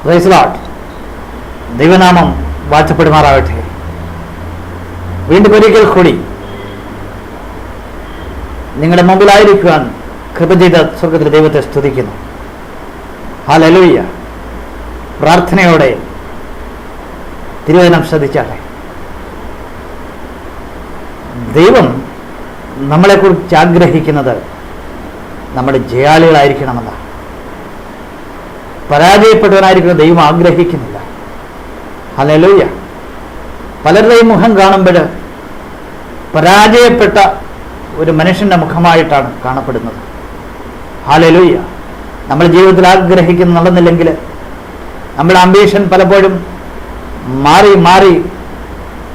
Praise Lord. ദൈവനാമം വാഴ്ത്തപ്പെടുമാറാകട്ടെ. വീണ്ടും ഒരിക്കൽ കൂടി നിങ്ങളുടെ മുമ്പിലായിരിക്കുവാൻ കൃപ ചെയ്ത സ്വർഗ്ഗത്തിലെ ദൈവത്തെ സ്തുതിക്കുന്നു. ഹല്ലേലൂയ. പ്രാർത്ഥനയോടെ തിരുവചനം ശ്രദ്ധിച്ചാട്ടെ. ദൈവം നമ്മളെക്കുറിച്ച് ആഗ്രഹിക്കുന്നത് നമ്മുടെ ജയാളികളായിരിക്കണമെന്നാണ്. പരാജയപ്പെട്ടവനായിരിക്കുന്ന ദൈവം ആഗ്രഹിക്കുന്നില്ല. ഹല്ലേലൂയ. പലരുടെയും മുഖം കാണുമ്പോൾ പരാജയപ്പെട്ട ഒരു മനുഷ്യൻ്റെ മുഖമായിട്ടാണ് കാണപ്പെടുന്നത്. ഹല്ലേലൂയ. നമ്മൾ ജീവിതത്തിൽ ആഗ്രഹിക്കുന്ന നടന്നില്ലെങ്കിൽ നമ്മുടെ അംബീഷൻ പലപ്പോഴും മാറി മാറി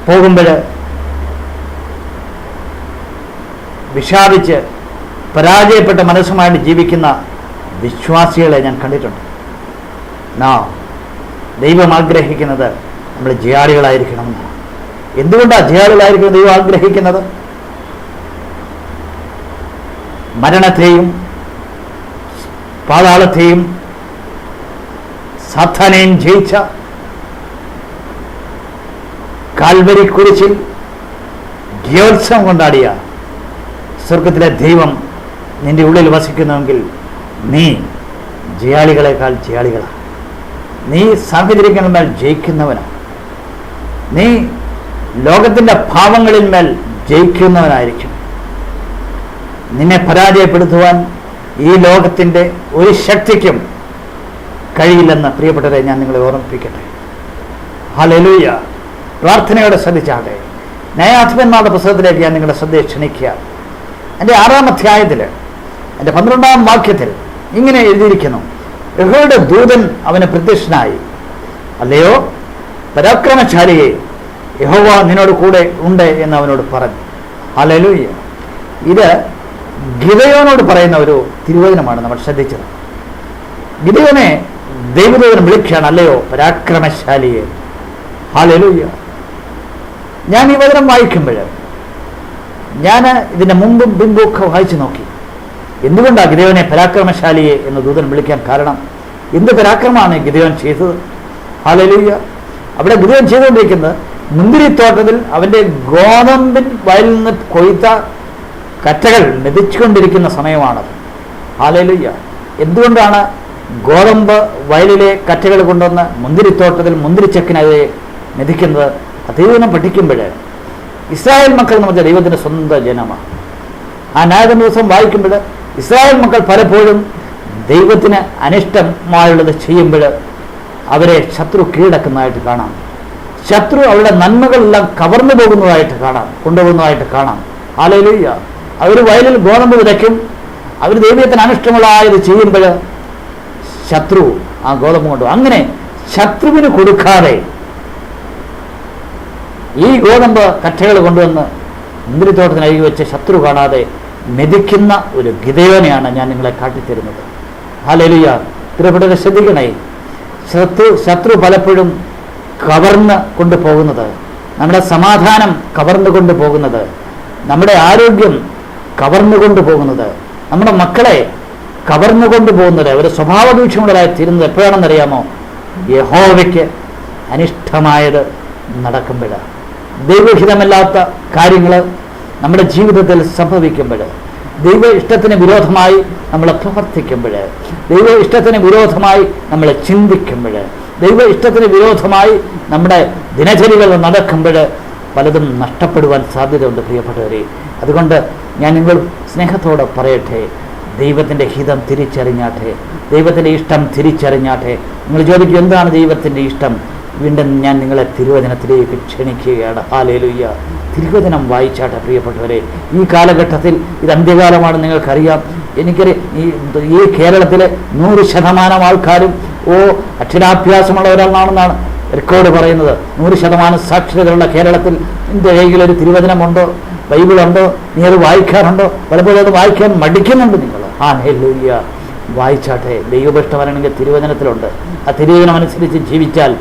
പോകുമ്പോൾ വിഷാദിച്ച് പരാജയപ്പെട്ട മനസ്സുമായിട്ട് ജീവിക്കുന്ന വിശ്വാസികളെ ഞാൻ കണ്ടിട്ടുണ്ട്. ദൈവം ആഗ്രഹിക്കുന്നത് നമ്മൾ ജയാളികളായിരിക്കണമെന്നാണ്. എന്തുകൊണ്ടാണ് ജയാളികളായിരിക്കണം ദൈവം ആഗ്രഹിക്കുന്നത്? മരണത്തെയും പാതാളത്തെയും സാത്താനെയും ജയിച്ച കാൽവരി കുരിശിൽ ജയോത്സവം കൊണ്ടാടിയ സ്വർഗത്തിലെ ദൈവം നിന്റെ ഉള്ളിൽ വസിക്കുന്നുവെങ്കിൽ നീ ജയാളികളെക്കാൾ ജയാളികളാണ്. നീ സാഹചര്യങ്ങളിന്മേൽ ജയിക്കുന്നവനാണ്. നീ ലോകത്തിൻ്റെ ഭാവങ്ങളിന്മേൽ ജയിക്കുന്നവനായിരിക്കും. നിന്നെ പരാജയപ്പെടുത്തുവാൻ ഈ ലോകത്തിൻ്റെ ഒരു ശക്തിക്കും കഴിയില്ലെന്ന് പ്രിയപ്പെട്ടവരെ ഞാൻ നിങ്ങളെ ഓർമ്മിപ്പിക്കട്ടെ. ഹല്ലേലൂയ. പ്രാർത്ഥനയോടെ ശ്രദ്ധിച്ചാട്ടെ. ന്യായാധിപന്മാരുടെ പുസ്തകത്തിലേക്ക് ഞാൻ നിങ്ങളുടെ ശ്രദ്ധയെ ക്ഷണിക്കുക. എൻ്റെ 6-ാം അധ്യായത്തിൽ എൻ്റെ 12-ാം വാക്യത്തിൽ ഇങ്ങനെ എഴുതിയിരിക്കുന്നു: യഹോവയുടെ ദൂതൻ അവന് പ്രത്യക്ഷനായി, അല്ലയോ പരാക്രമശാലിയെ, യഹോവ നിന്നോട് കൂടെ ഉണ്ട് എന്ന് അവനോട് പറഞ്ഞു. ഹല്ലേലൂയ. ഇത് ഗിദെയോനോട് പറയുന്ന ഒരു തിരുവചനമാണ് നമ്മൾ ശ്രദ്ധിച്ചത്. ഗിദെയോനെ ദൈവദൂതൻ വിളിക്കുകയാണ്, അല്ലയോ പരാക്രമശാലിയെ. ഹല്ലേലൂയ. ഞാൻ ഈ വചനം വായിക്കുമ്പോൾ ഞാൻ ഇതിൻ്റെ മുമ്പും പിമ്പും ഒക്കെ വായിച്ചു നോക്കി. എന്തുകൊണ്ടാണ് ഗിദെയോനെ പരാക്രമശാലിയെ എന്ന് ദൂതൻ വിളിക്കാൻ കാരണം? എന്ത് പരാക്രമമാണ് ഗിദെയോൻ ചെയ്തത്? ഹല്ലേലൂയ. അവിടെ ഗിദെയോൻ ചെയ്തുകൊണ്ടിരിക്കുന്നത് മുന്തിരിത്തോട്ടത്തിൽ അവൻ്റെ ഗോതമ്പിൻ വയലിൽ നിന്ന് കൊയ്ത്ത കറ്റകൾ മെതിച്ചുകൊണ്ടിരിക്കുന്ന സമയമാണത്. ഹല്ലേലൂയ. എന്തുകൊണ്ടാണ് ഗോതമ്പ് വയലിലെ കറ്റകൾ കൊണ്ടുവന്ന് മുന്തിരിത്തോട്ടത്തിൽ മുന്തിരിച്ചക്കിനെതിരെ മെതിക്കുന്നത്? ദൈവം പഠിക്കുമ്പോൾ ഇസ്രായേൽ മക്കൾ എന്ന് പറഞ്ഞാൽ ദൈവത്തിൻ്റെ സ്വന്തം ജനമാണ്. ആ ന്യായദിന ദിവസം വായിക്കുമ്പോൾ ഇസ്രായേൽ മക്കൾ പലപ്പോഴും ദൈവത്തിന് അനിഷ്ടമായുള്ളത് ചെയ്യുമ്പോൾ അവരെ ശത്രു കീഴടക്കുന്നതായിട്ട് കാണാം. ശത്രു അവരുടെ നന്മകളെല്ലാം കവർന്നു പോകുന്നതായിട്ട് കാണാം, കൊണ്ടുപോകുന്നതായിട്ട് കാണാം. ഹല്ലേലൂയ. അവർ വയലിൽ ഗോതമ്പ് വിതയ്ക്കും. അവർ ദൈവത്തിന് അനിഷ്ടമുള്ളതായത് ചെയ്യുമ്പോൾ ശത്രു ആ ഗോതമ്പ് കൊണ്ടുപോകും. അങ്ങനെ ശത്രുവിന് കൊടുക്കാതെ ഈ ഗോതമ്പ് കറ്റകൾ കൊണ്ടുവന്ന് മുന്തിരിത്തോട്ടത്തിന് അരികെ വെച്ച് ശത്രു കാണാതെ മെതിക്കുന്ന ഒരു ഗിദെയോനെയാണ് ഞാൻ നിങ്ങളെ കാട്ടിത്തരുന്നത്. ഹല്ലേലൂയ. പ്രിയപ്പെട്ടവരെ ശ്രദ്ധിക്കണേ. ശത്രു പലപ്പോഴും കവർന്ന് കൊണ്ടുപോകുന്നത്, നമ്മുടെ സമാധാനം കവർന്നു കൊണ്ടുപോകുന്നത്, നമ്മുടെ ആരോഗ്യം കവർന്നു കൊണ്ടുപോകുന്നത്, നമ്മുടെ മക്കളെ കവർന്നു കൊണ്ടുപോകുന്നത്, ഒരു സ്വഭാവ ദൂഷ്യമുള്ളതായി തീരുന്നത് എപ്പോഴാണെന്നറിയാമോ? യഹോവയ്ക്ക് അനിഷ്ടമായത് നടക്കുമ്പോഴാണ്. ദൈവഹിതമല്ലാത്ത കാര്യങ്ങൾ നമ്മുടെ ജീവിതത്തിൽ സംഭവിക്കുമ്പോൾ, ദൈവ ഇഷ്ടത്തിന് വിരോധമായി നമ്മൾ പ്രവർത്തിക്കുമ്പോൾ, ദൈവ ഇഷ്ടത്തിന് വിരോധമായി നമ്മൾ ചിന്തിക്കുമ്പോൾ, ദൈവ ഇഷ്ടത്തിന് വിരോധമായി നമ്മുടെ ദിനചര്യകൾ നടക്കുമ്പോൾ പലതും നഷ്ടപ്പെടുവാൻ സാധ്യതയുണ്ട് പ്രിയപ്പെട്ടവരെ. അതുകൊണ്ട് ഞാൻ നിങ്ങൾ സ്നേഹത്തോടെ പറയട്ടെ, ദൈവത്തിൻ്റെ ഹിതം തിരിച്ചറിഞ്ഞാട്ടെ, ദൈവത്തിൻ്റെ ഇഷ്ടം തിരിച്ചറിഞ്ഞാട്ടെ. നിങ്ങൾ ചോദിക്കും എന്താണ് ദൈവത്തിൻ്റെ ഇഷ്ടം? വീണ്ടും ഞാൻ നിങ്ങളെ തിരുവചനത്തിലേക്ക് ക്ഷണിക്കുകയാണ്. ഹല്ലേലൂയ. തിരുവചനം വായിച്ചാട്ടെ പ്രിയപ്പെട്ടവരെ. ഈ കാലഘട്ടത്തിൽ ഇത് അന്ത്യകാലമാണ്, നിങ്ങൾക്കറിയാം. ഈ കേരളത്തിലെ 100% ആൾക്കാരും അക്ഷരാഭ്യാസമുള്ള ഒരാളാണെന്നാണ് റെക്കോർഡ് പറയുന്നത്. 100% സാക്ഷരതയുള്ള കേരളത്തിൽ നിന്റെ കയ്യിൽ ഒരു തിരുവചനമുണ്ടോ? ബൈബിളുണ്ടോ? നീ അത് വായിക്കാറുണ്ടോ? പലപ്പോഴും അത് വായിക്കാൻ മടിക്കുന്നുണ്ട് നിങ്ങൾ. ഹല്ലേലൂയ. വായിച്ചാട്ടെ. ദൈവഭഷ്ടമാണെങ്കിൽ തിരുവചനത്തിലുണ്ട്. ആ തിരുവചനം അനുസരിച്ച് ജീവിച്ചാൽ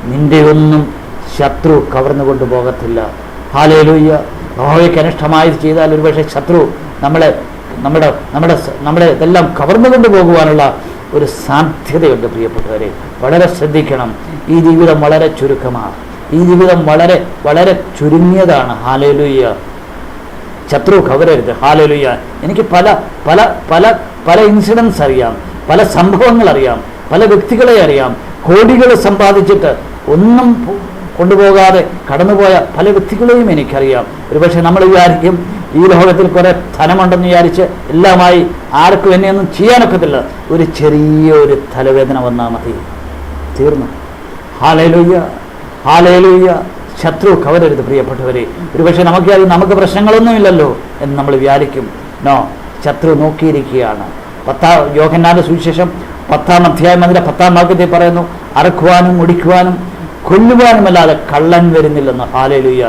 നിന്റെ ഒന്നും ശത്രു കവർന്നു കൊണ്ടുപോകത്തില്ല. ഹല്ലേലൂയ. യഹോവയ്ക്ക് അനിഷ്ടമായത് ചെയ്താൽ ഒരുപക്ഷെ ശത്രു നമ്മളെ ഇതെല്ലാം കവർന്നു കൊണ്ടുപോകുവാനുള്ള ഒരു സാധ്യതയുണ്ട് പ്രിയപ്പെട്ടവരെ. വളരെ ശ്രദ്ധിക്കണം. ഈ ജീവിതം വളരെ ചുരുക്കമാണ്. ഈ ജീവിതം വളരെ വളരെ ചുരുങ്ങിയതാണ്. ഹല്ലേലൂയ. ശത്രു കവരരുത്. ഹല്ലേലൂയ. എനിക്ക് പല പല പല പല ഇൻസിഡൻസ് അറിയാം, പല സംഭവങ്ങൾ അറിയാം, പല വ്യക്തികളെ അറിയാം. കോടികൾ സമ്പാദിച്ചിട്ട് ഒന്നും കൊണ്ടുപോകാതെ കടന്നുപോയ പല വ്യക്തികളെയും എനിക്കറിയാം. ഒരുപക്ഷെ നമ്മൾ വിചാരിക്കും ഈ ലോകത്തിൽ കുറെ ധനമുണ്ടെന്ന് വിചാരിച്ച് എല്ലാമായി ആർക്കും എന്നെയൊന്നും ചെയ്യാനൊക്കത്തില്ല. ഒരു ചെറിയൊരു തലവേദന വന്നാൽ മതി, തീർന്നു. Hallelujah, hallelujah. ശത്രു കവരരുത് പ്രിയപ്പെട്ടവരെ. ഒരുപക്ഷെ നമുക്ക് പ്രശ്നങ്ങളൊന്നുമില്ലല്ലോ എന്ന് നമ്മൾ വിചാരിക്കും. നോ, ശത്രു നോക്കിയിരിക്കുകയാണ്. യോഹന്നാന്റെ സുവിശേഷം 10-ാം അധ്യായം അതിന്റെ 10-ാം വാക്യത്തിൽ പറയുന്നു, അറക്കുവാനും മുടിക്കുവാനും കൊല്ലുവാനുമല്ലാതെ കള്ളൻ വരുന്നില്ലെന്ന്. ഹല്ലേലൂയ.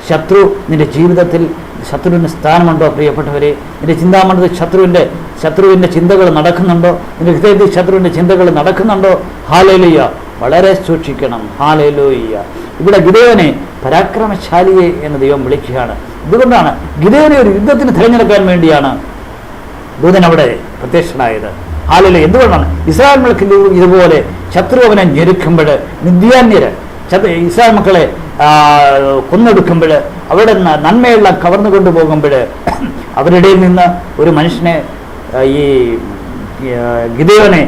ശത്രു നിന്റെ ജീവിതത്തിൽ, ശത്രുവിന് സ്ഥാനമുണ്ടോ പ്രിയപ്പെട്ടവരെ? നിന്റെ ചിന്താമണ്ഡലത്തിൽ ശത്രുവിൻ്റെ ചിന്തകൾ നടക്കുന്നുണ്ടോ? നിന്റെ ഹൃദയത്തിൽ ശത്രുവിൻ്റെ ചിന്തകൾ നടക്കുന്നുണ്ടോ? ഹല്ലേലൂയ. വളരെ സൂക്ഷിക്കണം. ഹല്ലേലൂയ. ഇവിടെ ഗിദെയോനെ പരാക്രമശാലിയെ എന്ന് ദൈവം വിളിക്കുകയാണ്. ഇതുകൊണ്ടാണ് ഗിദെയോനെ ഒരു യുദ്ധത്തിന് തിരഞ്ഞെടുക്കാൻ വേണ്ടിയാണ് ദൂതൻ അവിടെ പ്രത്യക്ഷനായത്. ഹല്ലേലൂയ. എന്തുകൊണ്ടാണ്? ഇസ്രായേൽ മക്കൾക്ക് ഇതുപോലെ ശത്രു അവനെ ഞെരുക്കുമ്പോൾ, മിദ്യാന്യര് ഇസ്രായേൽ മക്കളെ കൊന്നെടുക്കുമ്പോൾ, അവിടെ നന്മയെല്ലാം കവർന്നു കൊണ്ടുപോകുമ്പോൾ, അവരുടെ നിന്ന് ഒരു മനുഷ്യനെ, ഈ ഗിദെയോനെ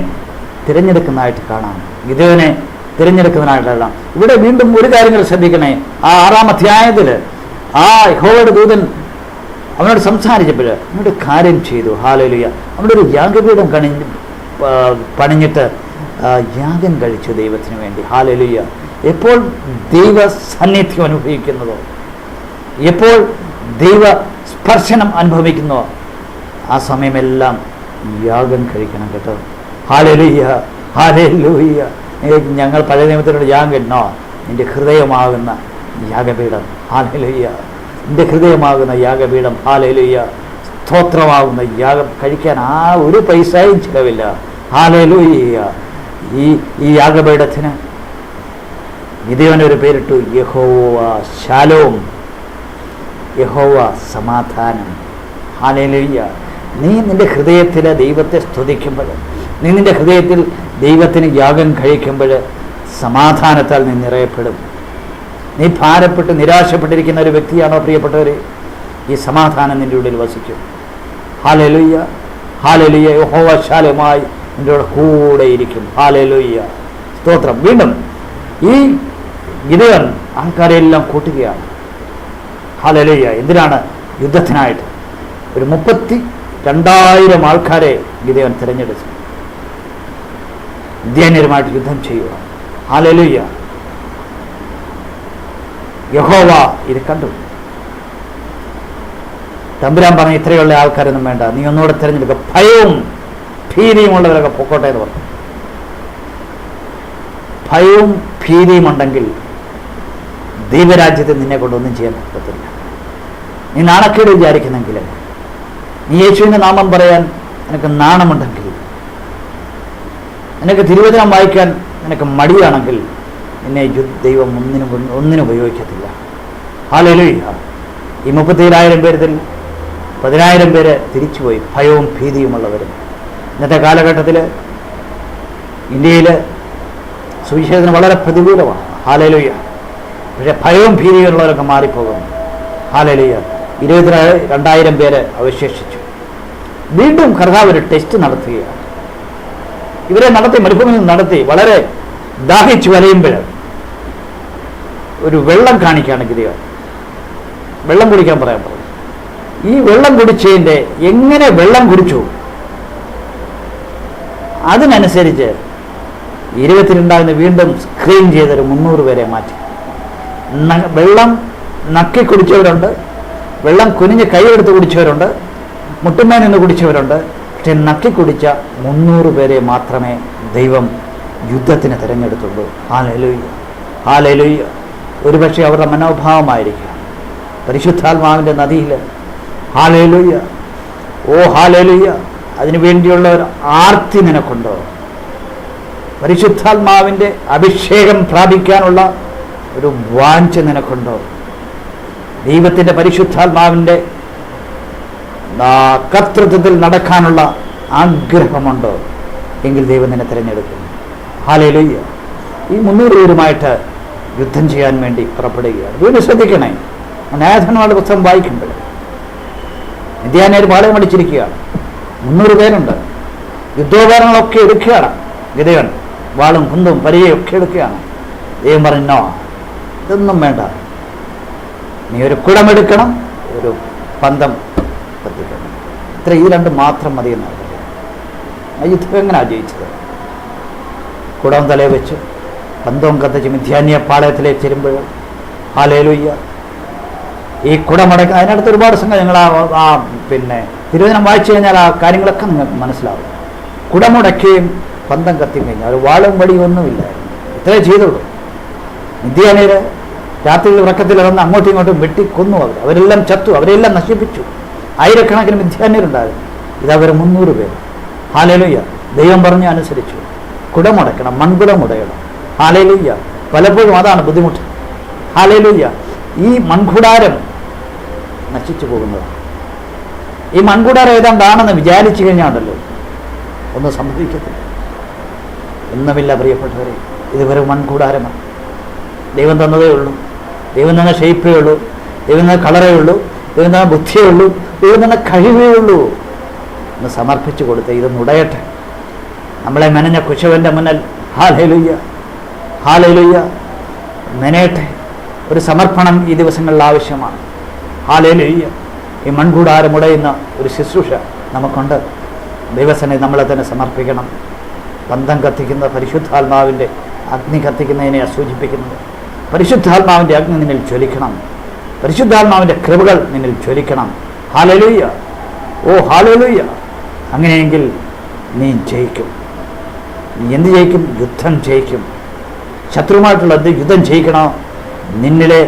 തിരഞ്ഞെടുക്കുന്നതായിട്ട് കാണാം. ഗിദെയോനെ തിരഞ്ഞെടുക്കുന്നതിനായിട്ടല്ല. ഇവിടെ വീണ്ടും ഒരു കാര്യങ്ങൾ ശ്രദ്ധിക്കണേ. ആ 6-ാം അധ്യായത്തിൽ ആ യഹോവയുടെ ദൂതൻ അവനോട് സംസാരിച്ചപ്പോൾ അവനോട് കാര്യം ചെയ്തു. ഹല്ലേലൂയ. അവിടെ ഒരു യാഗപീഠം പണിഞ്ഞിട്ട് യാഗം കഴിച്ചു ദൈവത്തിന് വേണ്ടി. ഹല്ലേലൂയ. എപ്പോൾ ദൈവ സാന്നിധ്യം അനുഭവിക്കുന്നതോ, എപ്പോൾ ദൈവ സ്പർശനം അനുഭവിക്കുന്നോ, ആ സമയമെല്ലാം യാഗം കഴിക്കണം കേട്ടോ. Hallelujah, hallelujah. ഞങ്ങൾ പഴയ നിയമത്തിനോട് യാഗം കഴിക്കണോ? നിന്റെ ഹൃദയമാകുന്ന യാഗപീഠം. ഹല്ലേലൂയ. നിന്റെ ഹൃദയമാകുന്ന യാഗപീഠം. ഹല്ലേലൂയ. സ്തോത്രമാകുന്ന യാഗം കഴിക്കാൻ ഒരു പൈസയും ചിലവില്ല. ഹല്ലേലൂയ. ഈ യാഗപീഠത്തിന് ഗിദെയോനൊരു പേരിട്ടു, യഹോവ ശാലോം, യഹോവ സമാധാനം. ഹല്ലേലൂയ. നീ നിന്റെ ഹൃദയത്തിൽ ദൈവത്തെ സ്തുതിക്കുമ്പോൾ, നീ നിന്റെ ഹൃദയത്തിൽ ദൈവത്തിന് യാഗം കഴിക്കുമ്പോൾ സമാധാനത്താൽ നീ നിറയപ്പെടും. നീ ഭാരപ്പെട്ട് നിരാശപ്പെട്ടിരിക്കുന്ന ഒരു വ്യക്തിയാണോ പ്രിയപ്പെട്ടവരെ? ഈ സമാധാനം നിന്റെ ഉള്ളിൽ വസിക്കും. Hallelujah, hallelujah. യഹോവ ശാലോമായി നിന്റെ കൂടെ ഇരിക്കും. ഹല്ലേലൂയ, സ്തോത്രം. വീണ്ടും ഈ ഗിദെയോൻ ആൾക്കാരെല്ലാം കൂട്ടുകയാണ്. ഹല്ലേലൂയ. എന്തിനാണ്? യുദ്ധത്തിനായിട്ട്. ഒരു 32,000 ആൾക്കാരെ ഗിദെയോൻ തിരഞ്ഞെടുത്തു. മിദ്യാന്യരുമായിട്ട് യുദ്ധം ചെയ്യുക. ഹല്ലേലൂയ. യഹോവ ഇത് കണ്ടു. തമ്പുരാൻ പറഞ്ഞ ഇത്രയുള്ള ആൾക്കാരൊന്നും വേണ്ട, നീ ഒന്നുകൂടെ തിരഞ്ഞെടുക്കുക, ഭയവും ഭീതിയും ഉള്ളവരൊക്കെ പൊക്കോട്ടെ എന്ന് പറഞ്ഞു. ഭയവും ഭീതിയും ഉണ്ടെങ്കിൽ ദൈവരാജ്യത്തിൽ നിന്നെ കൊണ്ടൊന്നും ചെയ്യാൻ പറ്റത്തില്ല. നീ നാണക്കേട് വിചാരിക്കുന്നെങ്കിൽ, നീ യേശുവിൻ്റെ നാമം പറയാൻ നിനക്ക് നാണമുണ്ടെങ്കിൽ, നിനക്ക് തിരുവചനം വായിക്കാൻ നിനക്ക് മടിയാണെങ്കിൽ, നിന്നെ ദൈവം ഒന്നിനും ഉപയോഗിക്കത്തില്ല. ഹല്ലേലൂയ. ഈ 37,000 പേരിൽ 10,000 പേര് തിരിച്ചുപോയി, ഭയവും ഭീതിയുമുള്ളവരും. ഇന്നത്തെ കാലഘട്ടത്തിൽ ഇന്ത്യയിൽ സുവിശേഷത്തിന് വളരെ പ്രതികൂലമാണ്. ഹല്ലേലൂയ. പക്ഷേ ഭയവും ഭീതിയുള്ളവരൊക്കെ മാറിപ്പോകുന്നു. ഹല്ലേലൂയ. 22,000 പേര് അവശേഷിച്ചു. വീണ്ടും കർത്താവ് ഒരു ടെസ്റ്റ് നടത്തുകയാണ്. ഇവരെ മരുഭൂമിയിൽ നടത്തി വളരെ ദാഹിച്ചു വലയുമ്പോൾ ഒരു വെള്ളം കാണിക്കുകയാണ് ഗിദെയോൻ. വെള്ളം കുടിക്കാൻ പറയാൻ പറഞ്ഞു. ഈ വെള്ളം കുടിച്ചതിൻ്റെ എങ്ങനെ വെള്ളം കുടിച്ചു അതിനനുസരിച്ച് 22 വീണ്ടും സ്ക്രീൻ ചെയ്തൊരു 300 പേരെ മാറ്റി. വെള്ളം നക്കി കുടിച്ചവരുണ്ട്, വെള്ളം കുനിഞ്ഞ് കൈയെടുത്ത് കുടിച്ചവരുണ്ട്, മുട്ടുമേ നിന്ന് കുടിച്ചവരുണ്ട്. പക്ഷെ നക്കി കുടിച്ച 300 പേരെ മാത്രമേ ദൈവം യുദ്ധത്തിന് തിരഞ്ഞെടുത്തുള്ളൂ. Hallelujah, hallelujah. ഒരുപക്ഷെ അവരുടെ മനോഭാവമായിരിക്കാം പരിശുദ്ധാത്മാവിൻ്റെ നദിയിൽ. ഹല്ലേലൂയ, ഓ ഹല്ലേലൂയ. അതിനുവേണ്ടിയുള്ള ഒരു ആർത്തി നിനക്കുണ്ടോ? പരിശുദ്ധാത്മാവിൻ്റെ അഭിഷേകം പ്രാപിക്കാനുള്ള ഒരു വാഞ്ച നിനക്കുണ്ടോ? ദൈവത്തിൻ്റെ പരിശുദ്ധാത്മാവിൻ്റെ കർത്തൃത്വത്തിൽ നടക്കാനുള്ള ആഗ്രഹമുണ്ടോ? എങ്കിൽ ദൈവം നിന്നെ തിരഞ്ഞെടുക്കുന്നു. ഹല്ലേലൂയ. ഈ 300 പേരുമായിട്ട് യുദ്ധം ചെയ്യാൻ വേണ്ടി പുറപ്പെടുകയാണ്. വീണ്ടും ശ്രദ്ധിക്കണേ, ന്യായാധിപന്മാരുടെ പുസ്തകം വായിക്കുമ്പോൾ മിദ്യാന്യർ പാളയം അടിച്ചിരിക്കുകയാണ്. 300 പേരുണ്ട്. യുദ്ധോപകരണങ്ങളൊക്കെ എടുക്കുകയാണ്. ഗിദെയോൻ വാളും കുന്തും പരിചയം ഒക്കെ എടുക്കുകയാണ്. ദൈവം പറഞ്ഞോ, ഇതൊന്നും വേണ്ട, നീ ഒരു കുടമെടുക്കണം, ഒരു പന്തം കത്തിക്കണം, ഇത്ര ഈ 2 മാത്രം മതി എന്നാണ് പറയുന്നത്. ആ യുദ്ധം എങ്ങനെയാണ് ജയിച്ചത്? കുടം തലയെ വെച്ച് പന്തവും കത്തിച്ച് മിദ്യാന്യ പാളയത്തിലേക്ക് ചെല്ലുമ്പോൾ ഹല്ലേലൂയ, ഈ കുടമടക്കം അതിനടുത്ത് ഒരുപാട് സംഗതി നിങ്ങൾ തിരുവചനം വായിച്ചു കഴിഞ്ഞാൽ ആ കാര്യങ്ങളൊക്കെ നിങ്ങൾക്ക് മനസ്സിലാവും. കുടമുടക്കുകയും പന്തം കത്തിയും കഴിഞ്ഞാൽ ഒരു വാളും വടിയും ഒന്നുമില്ലായിരുന്നു. ഇത്രേ ചെയ്തുള്ളൂ. മിദ്യാന്യർ രാത്രിയിൽ ഉറക്കത്തിലിറന്ന് അങ്ങോട്ടും ഇങ്ങോട്ടും വെട്ടിക്കൊന്നു. അവരെല്ലാം ചത്തു, അവരെല്ലാം നശിപ്പിച്ചു. ആയിരക്കണക്കിന് മിദ്യാന്യരുണ്ടായിരുന്നു. ഇതവർ 300 പേര്. ഹല്ലേലൂയ. ദൈവം പറഞ്ഞു അനുസരിച്ചു. കുടമുടക്കണം, മൺകുടമുടയണം. ഹല്ലേലൂയ. പലപ്പോഴും അതാണ് ബുദ്ധിമുട്ട്. ഹല്ലേലൂയ. ഈ മൺകുടാരം നശിച്ചു പോകുന്നത്, ഈ മൺകുടാരം ഏതാണ്ടാണെന്ന് വിചാരിച്ചു കഴിഞ്ഞാണല്ലോ ഒന്നും സംഭവിക്കത്തില്ല. ഒന്നുമില്ല പ്രിയപ്പെട്ടവരെ, ഇത് വെറും മൺകൂടാരമാണ്. ദൈവം തന്നതേ ഉള്ളൂ. ദൈവം തന്ന ഷേപ്പേ ഉള്ളൂ. ദൈവം തന്ന കളറേ ഉള്ളൂ. ദൈവം തന്ന ബുദ്ധിയേ ഉള്ളൂ. ദൈവം തന്ന കഴിവേ ഉള്ളൂ. ഒന്ന് സമർപ്പിച്ചു കൊടുത്ത് ഇതൊന്ന് ഉടയട്ടെ. നമ്മളെ മെനഞ്ഞ കുശവൻ്റെ മുന്നിൽ ഹല്ലേലൂയ, ഹല്ലേലൂയ മെനയട്ടെ. ഒരു സമർപ്പണം ഈ ദിവസങ്ങളിൽ ആവശ്യമാണ്. ഹല്ലേലൂയ. ഈ മൺകൂടാരം ഉടയുന്ന ഒരു ശുശ്രൂഷ നമുക്കുണ്ട്. ദൈവസന്നിധി നമ്മളെ തന്നെ സമർപ്പിക്കണം. പന്തം കത്തിക്കുന്ന പരിശുദ്ധാത്മാവിൻ്റെ അഗ്നി കത്തിക്കുന്നതിനെ സൂചിപ്പിക്കുന്നത്. പരിശുദ്ധാത്മാവിൻ്റെ അഗ്നി നിന്നിൽ ജ്വലിക്കണം. പരിശുദ്ധാത്മാവിൻ്റെ കൃപകൾ നിന്നിൽ ജ്വലിക്കണം. ഹല്ലേലൂയ. ഓ ഹല്ലേലൂയ. അങ്ങനെയെങ്കിൽ നീ ജയിക്കും. നീ എന്ത് ജയിക്കും? യുദ്ധം ജയിക്കും. ശത്രുവുമായിട്ടുള്ള യുദ്ധം ജയിക്കണോ? നിന്നിലെ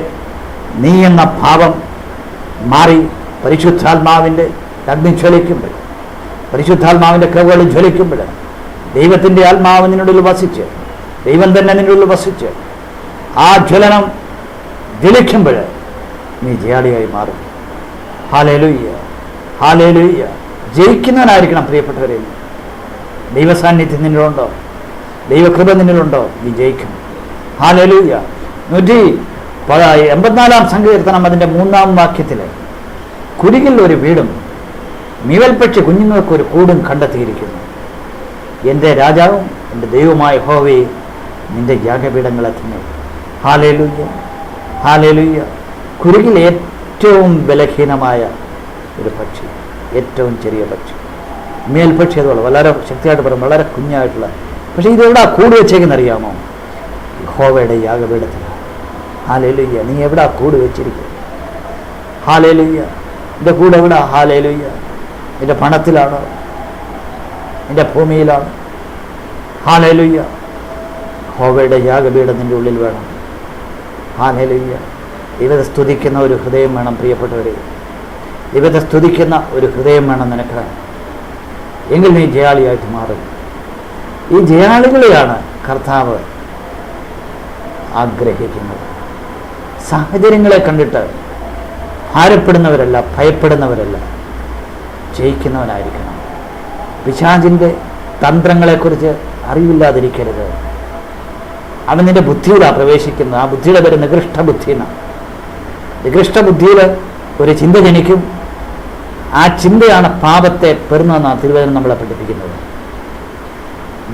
നീ എന്ന ഭാവം മാറി പരിശുദ്ധാത്മാവിൻ്റെ അഗ്നി ജ്വലിക്കുമ്പോൾ, പരിശുദ്ധാത്മാവിൻ്റെ കൃപകൾ ജ്വലിക്കുമ്പോൾ, ദൈവത്തിൻ്റെ ആത്മാവ് നിന്നുള്ളിൽ വസിച്ച്, ദൈവം തന്നെ നിന്നുള്ളിൽ വസിച്ച് ആ ജ്വലനം ജ്വലിക്കുമ്പോൾ നീ ജയാളിയായി മാറും. Hallelujah, hallelujah. ജയിക്കുന്നവനായിരിക്കണം പ്രിയപ്പെട്ടവരെ. ദൈവസാന്നിധ്യം നിന്നിലുണ്ടോ? ദൈവകൃപ നിന്നിലുണ്ടോ? നീ ജയിക്കും. ഹല്ലേലൂയ. 184 സങ്കീർത്തനം അതിൻ്റെ 3-ാം വാക്യത്തിൽ കുരികിൽ ഒരു വീടും മീവൽപക്ഷി കുഞ്ഞുങ്ങൾക്ക് ഒരു കൂടും കണ്ടെത്തിയിരിക്കുന്നു. എൻ്റെ രാജാവും എൻ്റെ ദൈവമായ യഹോവേ, നിൻ്റെ യാഗപീഠങ്ങളെ തന്നെ. Hallelujah, hallelujah. കുരികിൽ ഏറ്റവും ബലഹീനമായ ഒരു പക്ഷി, ഏറ്റവും ചെറിയ പക്ഷി. മേൽപക്ഷി അതുപോലെ വളരെ ശക്തിയായിട്ട് പറയും, വളരെ കുഞ്ഞായിട്ടുള്ള. പക്ഷേ ഇതെവിടാ കൂട് വെച്ചേക്കെന്നറിയാമോ? യഹോവയുടെ യാഗപീഠത്തിൽ. ഹല്ലേലൂയ. നീ എവിടാ കൂട് വെച്ചിരിക്കുക? ഹല്ലേലൂയ. എൻ്റെ കൂട് എവിടാ? ഹല്ലേലൂയ. നിൻ്റെ പണത്തിലാണോ? നിൻ്റെ ഭൂമിയിലാണോ? ഹല്ലേലൂയ. യഹോവയുടെ യാഗപീഠം നിൻ്റെ ഉള്ളിൽ വേണം. ഹല്ലേലൂയ. ദൈവത്തെ സ്തുതിക്കുന്ന ഒരു ഹൃദയം വേണം പ്രിയപ്പെട്ടവരെ. ദൈവത്തെ സ്തുതിക്കുന്ന ഒരു ഹൃദയം വേണം നിനക്ക്. എങ്കിൽ നീ ജയാളിയായിട്ട് മാറും. ഈ ജയാളികളെയാണ് കർത്താവ് ആഗ്രഹിക്കുന്നത്. സാഹചര്യങ്ങളെ കണ്ടിട്ട് ഭാരപ്പെടുന്നവരല്ല, ഭയപ്പെടുന്നവരല്ല, ജയിക്കുന്നവനായിരിക്കണം. പിശാചിൻ്റെ തന്ത്രങ്ങളെക്കുറിച്ച് അറിവില്ലാതിരിക്കരുത്. അവൻ നിൻ്റെ ബുദ്ധിയിലാണ് പ്രവേശിക്കുന്നത്. ആ ബുദ്ധിയുടെ പേര് നികൃഷ്ട ബുദ്ധി എന്നാണ്. നികൃഷ്ട ബുദ്ധിയിൽ ഒരു ചിന്ത ജനിക്കും. ആ ചിന്തയാണ് പാപത്തെ പെറുന്നതെന്നാണ് തിരുവചനം നമ്മളെ പഠിപ്പിക്കുന്നത്.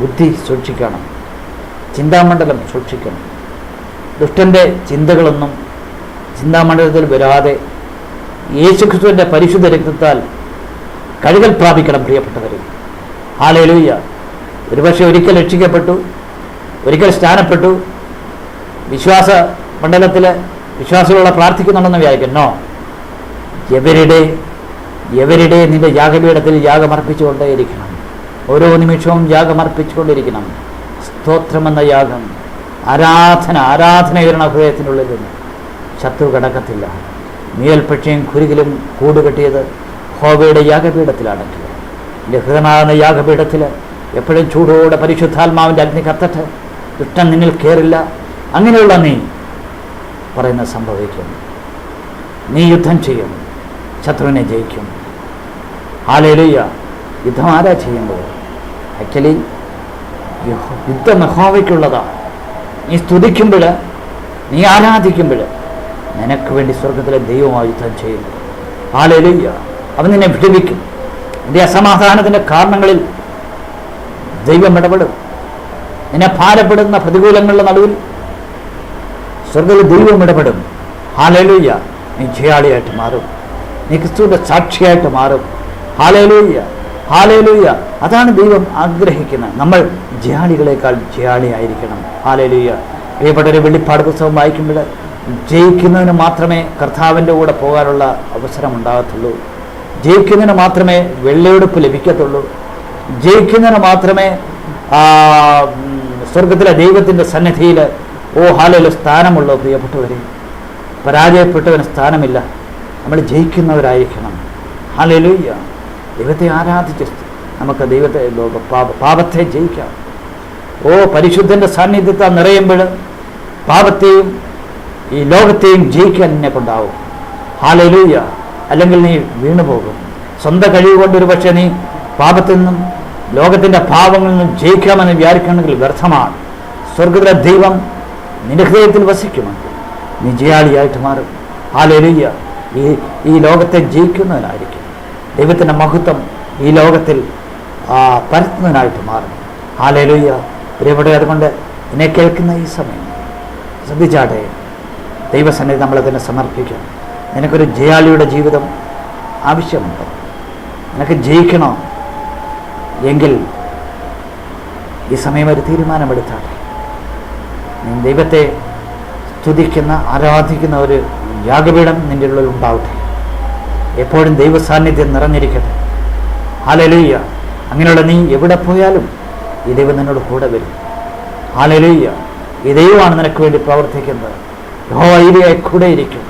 ബുദ്ധി സൂക്ഷിക്കണം, ചിന്താമണ്ഡലം സൂക്ഷിക്കണം. ദുഷ്ടൻ്റെ ചിന്തകളൊന്നും ചിന്താമണ്ഡലത്തിൽ വരാതെ യേശുക്രിസ്തുവിൻ്റെ പരിശുദ്ധ രക്തത്താൽ കഴുകൽ പ്രാപിക്കണം പ്രിയപ്പെട്ടവരെ. ഹല്ലേലൂയ. ഒരുപക്ഷെ ഒരിക്കൽ രക്ഷിക്കപ്പെട്ടു, ഒരിക്കൽ സ്നാനപ്പെട്ടു, വിശ്വാസ മണ്ഡലത്തിൽ വിശ്വാസികളുടെ പ്രാർത്ഥിക്കുന്നുണ്ടെന്ന് വിചാരിക്കുന്നു. എവരുടെ നിന്റെ യാഗപീഠത്തിൽ യാഗമർപ്പിച്ചുകൊണ്ടേയിരിക്കണം. ഓരോ നിമിഷവും യാഗമർപ്പിച്ചുകൊണ്ടിരിക്കണം. സ്തോത്രമെന്ന യാഗം, ആരാധനയുള്ള ഹൃദയത്തിനുള്ളിൽ നിന്ന് ശത്രു കടക്കത്തില്ല. മേൽപക്ഷിയും കുരുകിലും കൂടുകെട്ടിയത് യഹോവയുടെ യാഗപീഠത്തിലാണെങ്കിൽ എൻ്റെ ഹൃദയമാകുന്ന യാഗപീഠത്തിൽ എപ്പോഴും ചൂടോടെ പരിശുദ്ധാത്മാവിൻ്റെ അഗ്നി കത്തട്ടെ. ദുഷ്ടൻ നിന്നിൽ കയറില്ല. അങ്ങനെയുള്ള നീ പറയുന്നത് സംഭവിക്കും. നീ യുദ്ധം ചെയ്യും, ശത്രുവിനെ ജയിക്കും. ഹല്ലേലൂയ. യുദ്ധം ആരാ ചെയ്യുന്നത്? ആക്ച്വലി യുദ്ധം യഹോവയ്ക്കുള്ളതാണ്. നീ സ്തുതിക്കുമ്പോൾ, നീ ആരാധിക്കുമ്പോൾ നിനക്ക് വേണ്ടി സ്വർഗത്തിലെ ദൈവമായി യുദ്ധം ചെയ്യുന്നു. ഹല്ലേലൂയ. അവൻ നിന്നെ വിടുവിക്കും. നിന്റെ അസമാധാനത്തിൻ്റെ കാരണങ്ങളിൽ ദൈവം ഇടപെടും. നിന്നെ ഭാരപ്പെടുന്ന പ്രതികൂലങ്ങളുടെ നടുവിൽ സ്വർഗത്തിൽ ദൈവം ഇടപെടും. ഹല്ലേലൂയ. നീ ജയാളിയായിട്ട് മാറും. നീ ക്രിസ്തുവിൻ്റെ സാക്ഷിയായിട്ട് മാറും. Hallelujah, hallelujah. അതാണ് ദൈവം ആഗ്രഹിക്കുന്നത്. നമ്മൾ ജയാളികളെക്കാൾ ജയാളിയായിരിക്കണം. ഹല്ലേലൂയ. പ്രിയപ്പെട്ടൊരു വെളിപ്പാട് പുസ്തകം വായിക്കുമ്പോൾ ജയിക്കുന്നതിന് മാത്രമേ കർത്താവിൻ്റെ കൂടെ പോകാനുള്ള അവസരം ഉണ്ടാകത്തുള്ളൂ. ജയിക്കുന്നതിന് മാത്രമേ വെള്ളയെടുപ്പ് ലഭിക്കത്തുള്ളൂ. ജയിക്കുന്നതിന് മാത്രമേ സ്വർഗത്തിലെ ദൈവത്തിൻ്റെ സന്നിധിയിൽ ഹല്ലേലൂയ സ്ഥാനമുള്ളൂ. പ്രിയപ്പെട്ടവരെ, പരാജയപ്പെട്ടവന് സ്ഥാനമില്ല. നമ്മൾ ജയിക്കുന്നവരായിരിക്കണം. ഹല്ലേലൂയ. ദൈവത്തെ ആരാധിച്ച് നമുക്ക് ദൈവത്തെ പാപത്തെ ജയിക്കാം. പരിശുദ്ധൻ്റെ സാന്നിധ്യത്താൽ നിറയുമ്പോൾ പാപത്തെയും ഈ ലോകത്തെയും ജയിക്കാൻ എന്നെ കൊണ്ടാവും. ഹല്ലേലൂയ. അല്ലെങ്കിൽ നീ വീണുപോകും. സ്വന്തം കഴിവ് കൊണ്ട് ഒരു പക്ഷേ നീ പാപത്തിൽ നിന്നും ലോകത്തിൻ്റെ പാപങ്ങളിൽ നിന്നും ജയിക്കാമെന്ന് വിചാരിക്കണമെങ്കിൽ വ്യർത്ഥമാണ്. സ്വർഗത്തിലെ ദൈവം നിന്റെ ഹൃദയത്തിൽ വസിക്കുമെങ്കിൽ നീ ജയാളിയായിട്ട് മാറും. ഹല്ലേലൂയ. ഈ ലോകത്തെ ജയിക്കുന്നവനായിരിക്കും. ദൈവത്തിൻ്റെ മഹത്വം ഈ ലോകത്തിൽ പരത്തുന്നതിനായിട്ട് മാറും. ഹല്ലേലൂയ. പ്രിയപ്പെട്ടവരെ, അതുകൊണ്ട് എന്നെ കേൾക്കുന്ന ഈ സമയം ശ്രദ്ധിച്ചാട്ടെ. ദൈവസന്നിധി നമ്മളെ തന്നെ സമർപ്പിക്കാം. നിനക്കൊരു ജയാളിയുടെ ജീവിതം ആവശ്യമുണ്ട്. നിനക്ക് ജയിക്കണോ എങ്കിൽ ഈ സമയം ഒരു തീരുമാനമെടുത്താട്ടെ. നീ ദൈവത്തെ സ്തുതിക്കുന്ന, ആരാധിക്കുന്ന ഒരു യാഗപീഠം നിൻ്റെ ഉള്ളിൽ ഉണ്ടാവട്ടെ. എപ്പോഴും ദൈവ സാന്നിധ്യം നിറഞ്ഞിരിക്കട്ടെ. ഹല്ലേലൂയ. അങ്ങനെയുള്ള നീ എവിടെ പോയാലും ഈ ദൈവം നിന്നോട് കൂടെ വരും. ഹല്ലേലൂയ. ഈ ദൈവമാണ് നിനക്ക് വേണ്ടി പ്രവർത്തിക്കുന്നത്. യഹോവയായി കൂടെ ഇരിക്കും.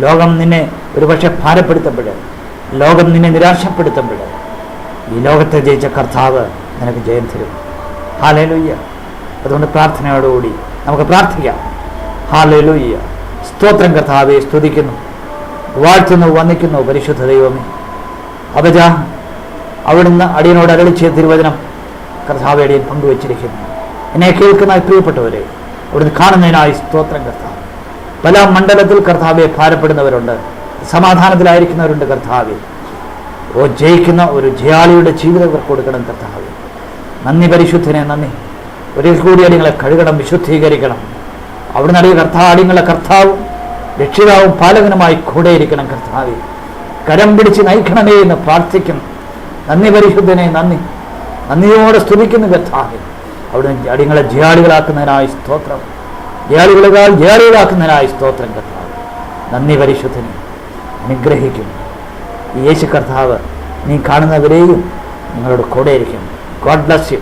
ലോകം നിന്നെ ഒരുപക്ഷെ ഭാരപ്പെടുത്തുമ്പോൾ, ലോകം നിന്നെ നിരാശപ്പെടുത്തുമ്പോൾ ഈ ലോകത്തെ ജയിച്ച കർത്താവ് നിനക്ക് ജയം തരും. ഹല്ലേലൂയ. അതുകൊണ്ട് പ്രാർത്ഥനയോടുകൂടി നമുക്ക് പ്രാർത്ഥിക്കാം. ഹല്ലേലൂയ. സ്തോത്രം കർത്താവേ, സ്തുതിക്കുന്നു, വാഴ്ത്തുന്നു, വന്ദിക്കുന്നു പരിശുദ്ധ ദൈവമേ. അപജാ അവിടുന്ന് അടിയനോട് അരുളിച്ച തിരുവചനം കർത്താവേ അടിയൻ പങ്കുവച്ചിരിക്കുന്നു. എന്നെ കേൾക്കുന്ന പ്രിയപ്പെട്ടവരെ അവിടുന്ന് കാണുന്നതിനായി സ്തോത്രം കർത്താവ്. പല മണ്ഡലത്തിൽ കർത്താവെ ഭാരപ്പെടുന്നവരുണ്ട്, സമാധാനത്തിലായിരിക്കുന്നവരുണ്ട് കർത്താവെ. ജയിക്കുന്ന ഒരു ജയാളിയുടെ ജീവിതം ഇവർക്ക് കൊടുക്കണം കർത്താവെ. നന്ദി പരിശുദ്ധനെ, നന്ദി. ഒരിക്കൽ കൂടി അടിയങ്ങളെ കഴുകണം, വിശുദ്ധീകരിക്കണം. അവിടുന്ന് അടിയങ്ങളെ കർത്താവും രക്ഷിതാവും പാലകനുമായി കൂടെയിരിക്കണം കർത്താവെ. കരം പിടിച്ച് നയിക്കണമേ എന്ന് പ്രാർത്ഥിക്കുന്നു. നന്ദി പരിശുദ്ധനെ, നന്ദി. നന്ദിയോടെ സ്തുതിക്കുന്നു കർത്താവെ. അവിടുന്ന് അടിയങ്ങളെ ജയാളികളാക്കുന്നതിനായി സ്തോത്രം. ജയാളികളാക്കുന്നതിനായി സ്തോത്രം കർത്താവ്. നന്ദി പരിശുദ്ധനെ. അനുഗ്രഹിക്കുന്നു യേശു കർത്താവ്. നീ കാണുന്നവരെയും നിങ്ങളോട് കൂടെയിരിക്കും. God bless you.